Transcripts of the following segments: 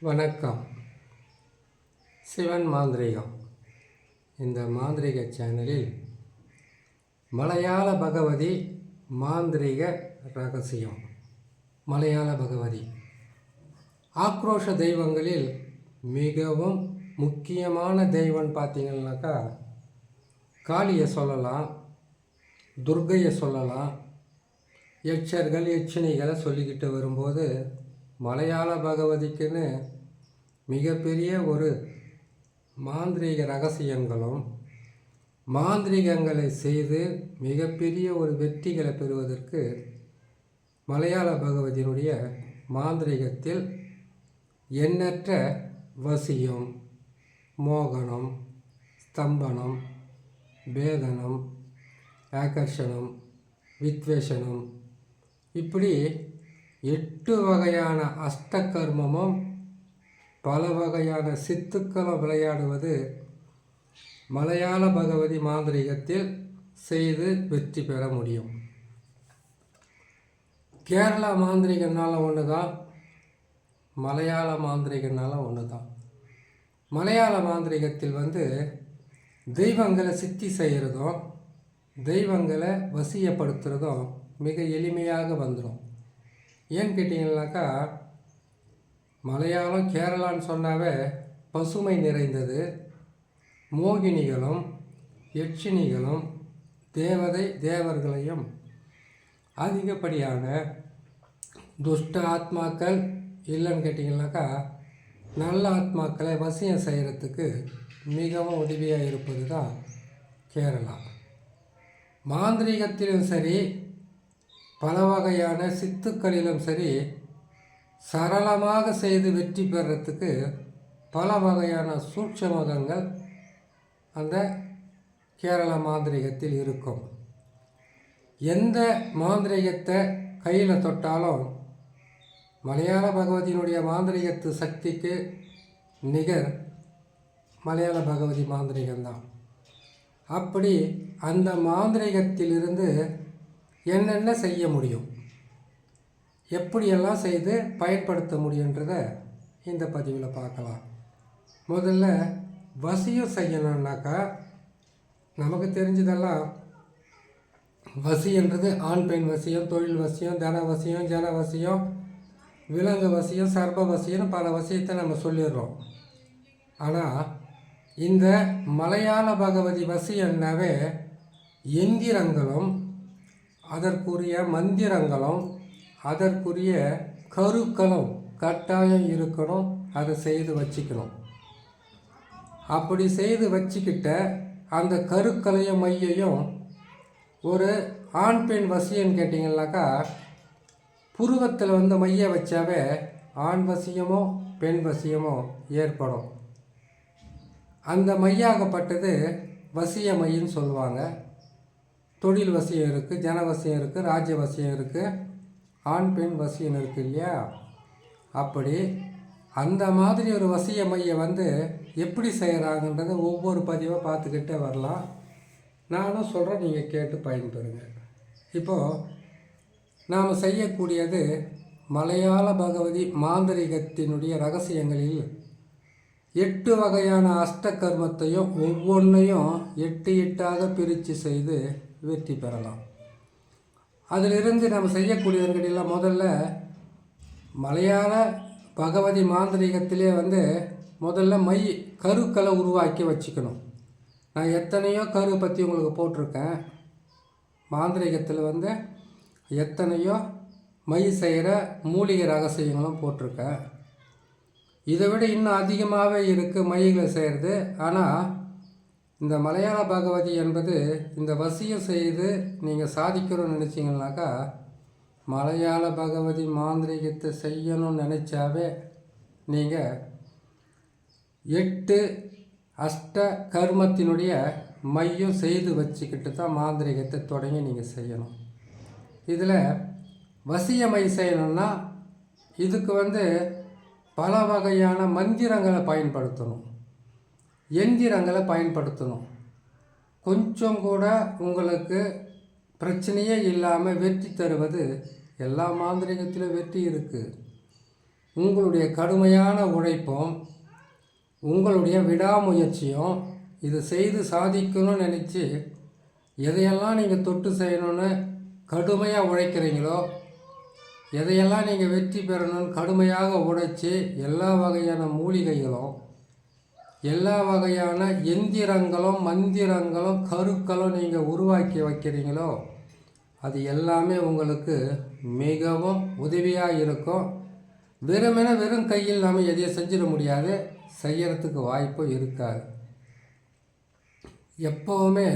வணக்கம். சிவன் மாந்திரீகம். இந்த மாந்திரீக சேனலில் மலையாள பகவதி மாந்திரீக ரகசியம். மலையாள பகவதி ஆக்ரோஷ தெய்வங்களில் மிகவும் முக்கியமான தெய்வம் பார்த்தீங்கன்னாக்கா காளியை சொல்லலாம், துர்க்கையை சொல்லலாம். யட்சர்கள் யட்சினிகளை சொல்லிக்கிட்டு வரும்போது மலையாள பகவதிக்குன்னு மிகப்பெரிய ஒரு மாந்திரீக ரகசியங்களும் மாந்திரீகங்களை செய்து மிகப்பெரிய ஒரு வெற்றிகளை பெறுவதற்கு மலையாள பகவதியினுடைய மாந்திரீகத்தில் எண்ணற்ற வசியம், மோகனம், ஸ்தம்பனம், பேதனம், ஆகர்ஷணம், வித்வேஷனம், இப்படி 8 வகையான அஷ்டகர்மமும் பல வகையான சித்துக்களும் விளையாடுவது மலையாள பகவதி மாந்திரீகத்தில் செய்து வெற்றி பெற முடியும். கேரளா மாந்திரிகனால ஒன்று தான், மலையாள மாந்திரிகனால ஒன்று தான். மலையாள மாந்திரிகத்தில் தெய்வங்களை சித்தி செய்கிறதும் தெய்வங்களை வசியப்படுத்துகிறதும் மிக எளிமையாக வந்துடும். ஏன்னு கேட்டிங்கன்னாக்கா, மலையாளம் கேரளான்னு சொன்னாவே பசுமை நிறைந்தது. மோகினிகளும் யட்சினிகளும் தேவர்களையும் அதிகப்படியான துஷ்ட ஆத்மாக்கள் இல்லைன்னு கேட்டிங்கனாக்கா நல்ல ஆத்மாக்களை வசியம் செய்கிறதுக்கு மிகவும் உதவியாக இருப்பது தான் கேரளா. மாந்திரீகத்திலும் சரி, பல வகையான சித்துக்களிலும் சரி, சரளமாக செய்து வெற்றி பெறத்துக்கு பல வகையான சூட்சமகங்கள் அந்த கேரள மாந்திரீகத்தில் இருக்கும். எந்த மாந்திரீகத்தை கையில் தொட்டாலும் மலையாள பகவதியினுடைய மாந்திரீகத்து சக்திக்கு நிகர் மலையாள பகவதி மாந்திரீகம்தான். அப்படி அந்த மாந்திரீகத்திலிருந்து என்னென்ன செய்ய முடியும், எப்படியெல்லாம் செய்து பயன்படுத்த முடியுன்றதை இந்த பதிவில் பார்க்கலாம். முதல்ல வசியம் செய்யணுன்னாக்கா நமக்கு தெரிஞ்சதெல்லாம் வசின்றது ஆண் பெண் வசியம், தொழில் வசியம், தன வசியம், ஜன வசியம், விலங்கு வசியம், சர்ப வசியம்னு பல வசியத்தை நம்ம சொல்லிடுறோம். ஆனால் இந்த மலையாள பகவதி வசியன்னாவே எந்திரங்களும் அதற்குரிய மந்திரங்களும் அதற்குரிய கருக்களும் கட்டாயம் இருக்கணும். அதை செய்து வச்சுக்கணும். அப்படி செய்து வச்சுக்கிட்ட அந்த கருக்களையும் மையையும் ஒரு ஆண் பெண் வசியன்னு கேட்டிங்கன்னாக்கா, புருவத்தில் மைய வச்சாவே ஆண் வசியமோ பெண் வசியமோ ஏற்படும். அந்த மையாகப்பட்டது வசிய மையின்னு சொல்லுவாங்க. தொழில் வசியம் இருக்குது, ஜன வசியம் இருக்குது, ராஜ்ய வசியம் இருக்குது, ஆண் பெண் வசியம் இருக்குது இல்லையா? அப்படி அந்த மாதிரி ஒரு வசிய மையை எப்படி செய்கிறாங்கன்றதை ஒவ்வொரு பதிவாக பார்த்துக்கிட்டே வரலாம். நானும் சொல்கிறேன், நீங்கள் கேட்டு பயன்பெறுங்க. இப்போது நாம் செய்யக்கூடியது மலையாள பகவதி மாந்திரிகத்தினுடைய ரகசியங்களில் 8 வகையான அஷ்டகர்மத்தையும் ஒவ்வொன்றையும் 8 பிரித்து செய்து வெற்றி பெறலாம். அதிலிருந்து நம்ம செய்யக்கூடியவர்களில் முதல்ல மலையாள பகவதி மாந்திரீகத்திலே முதல்ல கருக்களை உருவாக்கி வச்சுக்கணும். நான் எத்தனையோ கரு பற்றி உங்களுக்கு போட்டிருக்கேன். மாந்திரீகத்தில் எத்தனையோ மை செய்கிற மூலிகை ரகசியங்களும் போட்டிருக்கேன். இதை விட இன்னும் அதிகமாகவே இருக்குது மைகளை செய்கிறது. ஆனால் இந்த மலையாள பகவதி என்பது இந்த வசியம் செய்து நீங்கள் சாதிக்கணும்னு நினச்சிங்கனாக்கா, மலையாள பகவதி மாந்திரீகத்தை செய்யணும்னு நினச்சாவே நீங்கள் 8 அஷ்ட கர்மத்தினுடைய மையம் செய்து வச்சுக்கிட்டு தான் மாந்திரீகத்தை தொடங்கி நீங்கள் செய்யணும். இதில் வசிய மை செய்யணும்னா இதுக்கு பல வகையான மந்திரங்களை பயன்படுத்தணும், எந்திரங்களை பயன்படுத்தணும். கொஞ்சம் கூட உங்களுக்கு பிரச்சனையே இல்லாமல் வெற்றி தருவது எல்லா மாந்திரிகத்திலும் வெற்றி இருக்குது. உங்களுடைய கடுமையான உழைப்பும் உங்களுடைய விடாமுயற்சியும் இது செய்து சாதிக்கணும்னு நினச்சி எதையெல்லாம் நீங்கள் தொட்டு செய்யணும்னு கடுமையாக உழைக்கிறீங்களோ, எதையெல்லாம் நீங்கள் வெற்றி பெறணும்னு கடுமையாக உழைச்சி எல்லா வகையான மூலிகைகளும் எல்லா வகையான எந்திரங்களும் மந்திரங்களும் கருக்களும் நீங்கள் உருவாக்கி வைக்கிறீங்களோ, அது எல்லாமே உங்களுக்கு மிகவும் உதவியாக இருக்கும். வெறும் கையில் நாம் எதையும் செஞ்சிட முடியாது, செய்யறதுக்கு வாய்ப்பும் இருக்காது. எப்போவுமே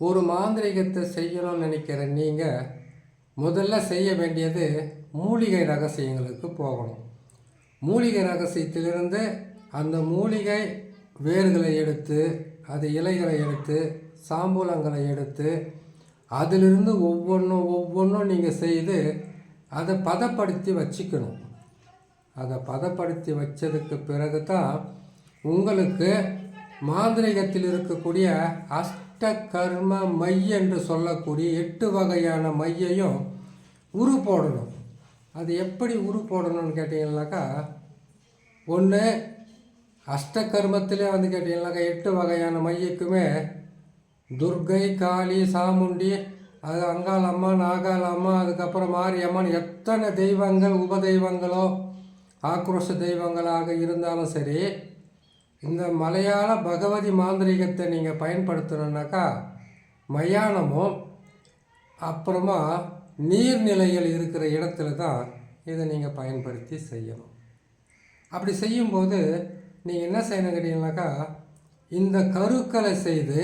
ஒரு மாந்திரிகத்தை செய்யணும்னு நினைக்கிற நீங்கள் முதல்ல செய்ய வேண்டியது மூலிகை ரகசியங்களுக்கு போகணும். மூலிகை ரகசியத்திலிருந்து அந்த மூலிகை வேர்களை எடுத்து, அது இலைகளை எடுத்து, சாம்பூலங்களை எடுத்து, அதிலிருந்து ஒவ்வொன்றும் நீங்கள் செய்து அதை பதப்படுத்தி வச்சுக்கணும். அதை பதப்படுத்தி வச்சதுக்கு பிறகு தான் உங்களுக்கு மாந்திரிகத்தில் இருக்கக்கூடிய அஷ்டகர்ம மை என்று சொல்லக்கூடிய 8 வகையான மையையும் உரு போடணும். அது எப்படி உரு போடணும்னு கேட்டிங்கன்னாக்கா, ஒன்று அஷ்டகர்மத்திலே கேட்டிங்கன்னாக்கா 8 வகையான மையக்குமே துர்கை, காளி, சாமுண்டி, அது அங்காள் அம்மா, நாகாள் அம்மா, அதுக்கப்புறம் மாரியம்மன், எத்தனை தெய்வங்கள் உபதெய்வங்களோ ஆக்ரோஷ தெய்வங்களாக இருந்தாலும் சரி, இந்த மலையாள பகவதி மாந்திரிகத்தை நீங்கள் பயன்படுத்தணுன்னாக்கா மயானமும் அப்புறமா நீர்நிலைகள் இருக்கிற இடத்துல தான் இதை நீங்கள் பயன்படுத்தி செய்யணும். அப்படி செய்யும்போது நீங்கள் என்ன செய்யணும் கேட்டீங்கன்னாக்கா, இந்த கருக்களை செய்து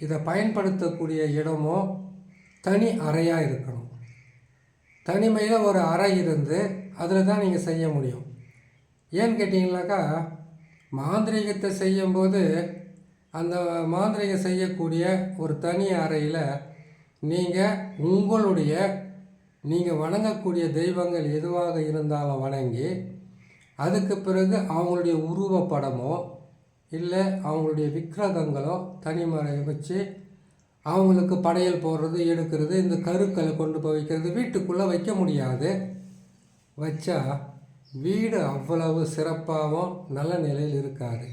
இதை பயன்படுத்தக்கூடிய இடமும் தனி அறையாக இருக்கணும். தனிமையில் ஒரு அறை இருந்து அதில் தான் நீங்கள் செய்ய முடியும். ஏன்னு கேட்டிங்கனாக்கா, மாந்திரீகத்தை செய்யும்போது அந்த மாந்திரீகம் செய்யக்கூடிய ஒரு தனி அறையில் நீங்கள் வணங்கக்கூடிய தெய்வங்கள் எதுவாக இருந்தாலும் வணங்கி, அதுக்கு பிறகு அவங்களுடைய உருவப்படமோ இல்லை அவங்களுடைய விக்கிரகங்களோ தனிமறை வச்சு அவங்களுக்கு படையல் போடுறது, எடுக்கிறது, இந்த கருக்களை கொண்டு போய் வைக்கிறது வீட்டுக்குள்ளே வைக்க முடியாது. வச்சா வீடு அவ்வளவு சிறப்பாகவும் நல்ல நிலையில் இருக்காது.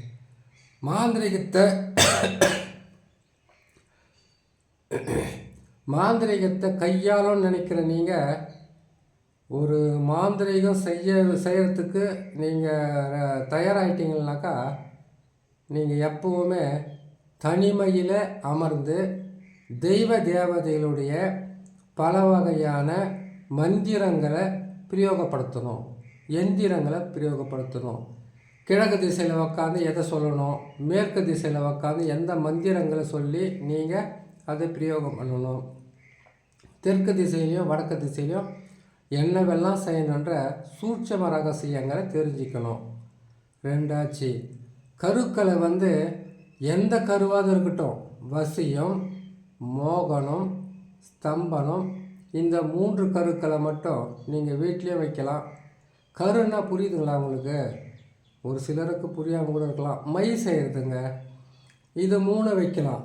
மாந்திரிகத்தை கையாளும் நினைக்கிற நீங்கள் ஒரு மாந்திரிகம் செய்யறதுக்கு நீங்கள் தயாராகிட்டீங்கன்னாக்கா, நீங்கள் எப்பவுமே தனிமையில் அமர்ந்து தெய்வ தேவதைகளுடைய பல வகையான மந்திரங்களை பிரயோகப்படுத்தணும், எந்திரங்களை பிரயோகப்படுத்தணும். கிழக்கு திசையில் உக்காந்து எதை சொல்லணும், மேற்கு திசையில் உக்காந்து எந்த மந்திரங்களை சொல்லி நீங்கள் அதை பிரயோகம் பண்ணணும். தெற்கு திசையிலையும் வடக்கு திசையிலையும் என்னவெல்லாம் செய்யணுன்ற சூட்சம ரகசியங்களை தெரிஞ்சுக்கணும். ரெண்டாச்சு, கருக்களை எந்த கருவாக இருக்கட்டும், வசியம், மோகனம், ஸ்தம்பனம், இந்த 3 கருக்களை மட்டும் நீங்கள் வீட்டிலே வைக்கலாம். கருன்னா புரியுதுங்களா உங்களுக்கு? ஒரு சிலருக்கு புரியாமல் கூட இருக்கலாம். மை செய்கிறதுங்க, இது 3 வைக்கலாம்.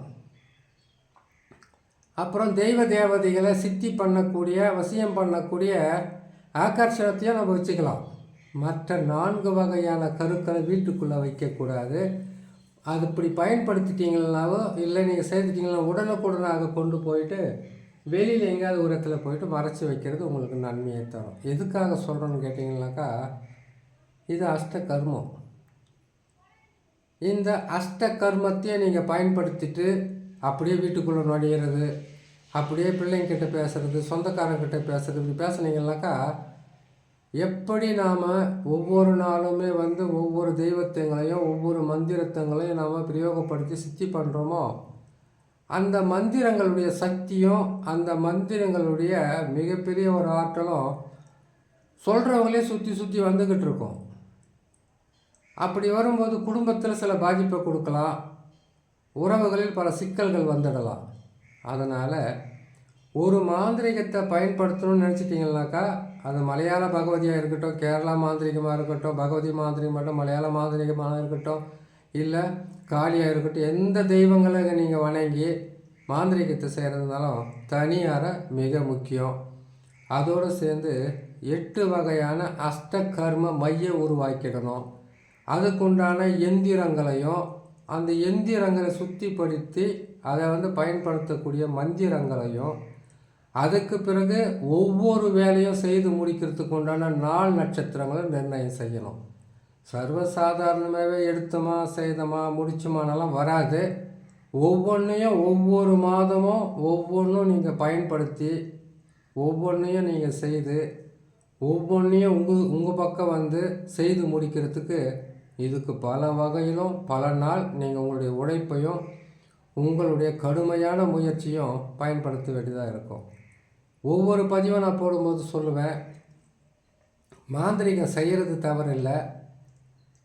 அப்புறம் தெய்வ தேவதைகளை சித்தி பண்ணக்கூடிய, வசியம் பண்ணக்கூடிய ஆகர்ஷணத்தையும் நம்ம வச்சுக்கலாம். மற்ற 4 வகையான கருக்களை வீட்டுக்குள்ளே வைக்கக்கூடாது. அது இப்படி பயன்படுத்திட்டீங்கன்னாவோ இல்லை நீங்கள் செய்துட்டீங்கன்னா உடனுக்குடனாக கொண்டு போயிட்டு வெளியில் எங்கேயாவது ஒரு இடத்துல போயிட்டு மறைச்சி வைக்கிறது உங்களுக்கு நன்மையை தரும். எதுக்காக சொல்கிறோன்னு கேட்டிங்கன்னாக்கா, இது அஷ்டகர்மம். இந்த அஷ்டகர்மத்தையும் நீங்கள் பயன்படுத்திட்டு அப்படியே வீட்டுக்குள்ளே நுழையிறது, அப்படியே பிள்ளைங்கிட்ட பேசுகிறது, சொந்தக்காரங்கிட்ட பேசுகிறது, இப்படி பேசுனீங்கன்னாக்கா எப்படி நாம் ஒவ்வொரு நாளுமே ஒவ்வொரு தெய்வத்தைங்களையும் ஒவ்வொரு மந்திரத்தங்களையும் நாம் பிரயோகப்படுத்தி சித்தி பண்ணுறோமோ, அந்த மந்திரங்களுடைய சக்தியும் அந்த மந்திரங்களுடைய மிகப்பெரிய ஒரு ஆற்றலும் சொல்கிறவங்களே சுற்றி வந்துக்கிட்டு இருக்கோம். அப்படி வரும்போது குடும்பத்தில் சில பாதிப்பை கொடுக்கலாம், உறவுகளில் பல சிக்கல்கள் வந்துடலாம். அதனால் ஒரு மாந்திரிகத்தை பயன்படுத்தணும்னு நினச்சிட்டிங்கனாக்கா, அது மலையாள பகவதியாக இருக்கட்டும், கேரளா மாந்திரிகமாக இருக்கட்டும், பகவதி மாந்திரிகம் மட்டும் மலையாள மாந்திரிகமாக இருக்கட்டும், இல்லை காளியாக இருக்கட்டும், எந்த தெய்வங்களை நீங்கள் வணங்கி மாந்திரிகத்தை செய்கிறதுனாலும் தனி அறை மிக முக்கியம். அதோடு சேர்ந்து 8 வகையான அஷ்டகர்ம மைய உருவாக்கிடணும். அதுக்குண்டான எந்திரங்களையும் அந்த எந்திரங்களை சுத்திப்படுத்தி அதை பயன்படுத்தக்கூடிய மந்திரங்களையும், அதுக்கு பிறகு ஒவ்வொரு வேலையும் செய்து முடிக்கிறதுக்கு உண்டான நாள் நட்சத்திரங்களை நிர்ணயம் செய்யணும். சர்வசாதாரணமாகவே எடுத்தோமா செய்தோமா முடிச்சோமானெல்லாம் வராது. ஒவ்வொன்றையும் ஒவ்வொரு மாதமும் ஒவ்வொன்றும் நீங்கள் பயன்படுத்தி ஒவ்வொன்றையும் நீங்கள் செய்து ஒவ்வொன்றையும் உங்கள் பக்கம் செய்து முடிக்கிறதுக்கு இதுக்கு பல வகையிலும் பல நாள் நீங்கள் உங்களுடைய உழைப்பையும் உங்களுடைய கடுமையான முயற்சியும் பயன்படுத்த வேண்டியதாக இருக்கும். ஒவ்வொரு பதிவை நான் போடும்போது சொல்லுவேன், மாந்திரிகம் செய்கிறது தவறில்லை,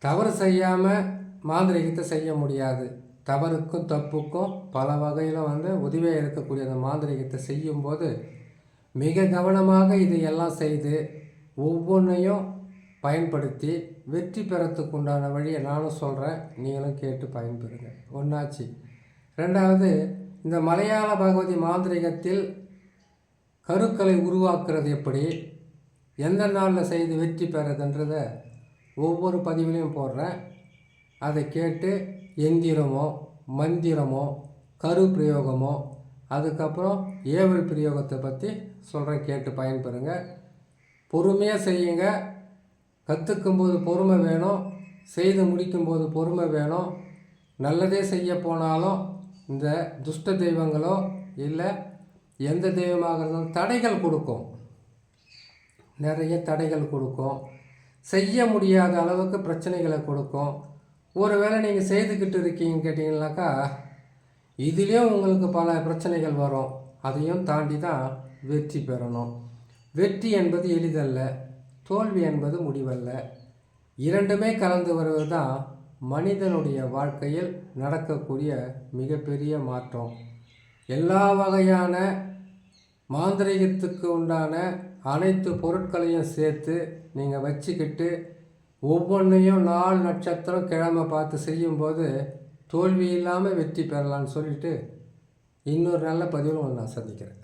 தவறு செய்யாமல் மாந்திரிகத்தை செய்ய முடியாது. தவறுக்கும் தப்புக்கும் பல வகையில் உதவியாக இருக்கக்கூடிய அந்த மாந்திரிகத்தை செய்யும்போது மிக கவனமாக இதையெல்லாம் செய்து ஒவ்வொன்றையும் பயன்படுத்தி வெற்றி பெறத்துக்கு உண்டான வழியை நானும் சொல்கிறேன், நீங்களும் கேட்டு பயன்பெறுங்க. ஒன்றாச்சு. ரெண்டாவது, இந்த மலையாள பகவதி மாந்திரிகத்தில் கருக்களை உருவாக்குறது எப்படி, எந்த நாளில் செய்து வெற்றி பெறதுன்றதை ஒவ்வொரு பதிவிலையும் போடுறேன். அதை கேட்டு எந்திரமோ மந்திரமோ கரு பிரயோகமோ அதுக்கப்புறம் ஏவல் பிரயோகத்தை பற்றி சொல்கிறேன், கேட்டு பயன்பெறுங்க. பொறுமையாக செய்யுங்க. கற்றுக்கும்போது பொறுமை வேணும், செய்து முடிக்கும்போது பொறுமை வேணும். நல்லதே செய்ய போனாலும் இந்த துஷ்ட தெய்வங்களோ இல்லை எந்த தெய்வமாக இருந்தாலும் தடைகள் கொடுக்கும், நிறைய தடைகள் கொடுக்கும். செய்ய முடியாத அளவுக்கு பிரச்சனைகளை கொடுக்கும். ஒரு வேளை நீங்கள் செய்துக்கிட்டு இருக்கீங்கன்னு கேட்டிங்கனாக்கா இதுலேயும் உங்களுக்கு பல பிரச்சனைகள் வரும். அதையும் தாண்டி தான் வெற்றி பெறணும். வெற்றி என்பது எளிதல்ல, தோல்வி என்பது முடிவல்ல. இரண்டுமே கலந்து வருவது தான் மனிதனுடைய வாழ்க்கையில் நடக்கக்கூடிய மிகப்பெரிய மாற்றம். எல்லா வகையான மாந்திரீகத்துக்கு உண்டான அனைத்து பொருட்களையும் சேர்த்து நீங்கள் வச்சுக்கிட்டு ஒவ்வொன்றையும் நாள் நட்சத்திரம் கிழமை பார்த்து செய்யும்போது தோல்வி இல்லாமல் வெற்றி பெறலான்னு சொல்லிவிட்டு இன்னொரு நல்ல பதிவில் நான் சந்திக்கிறேன்.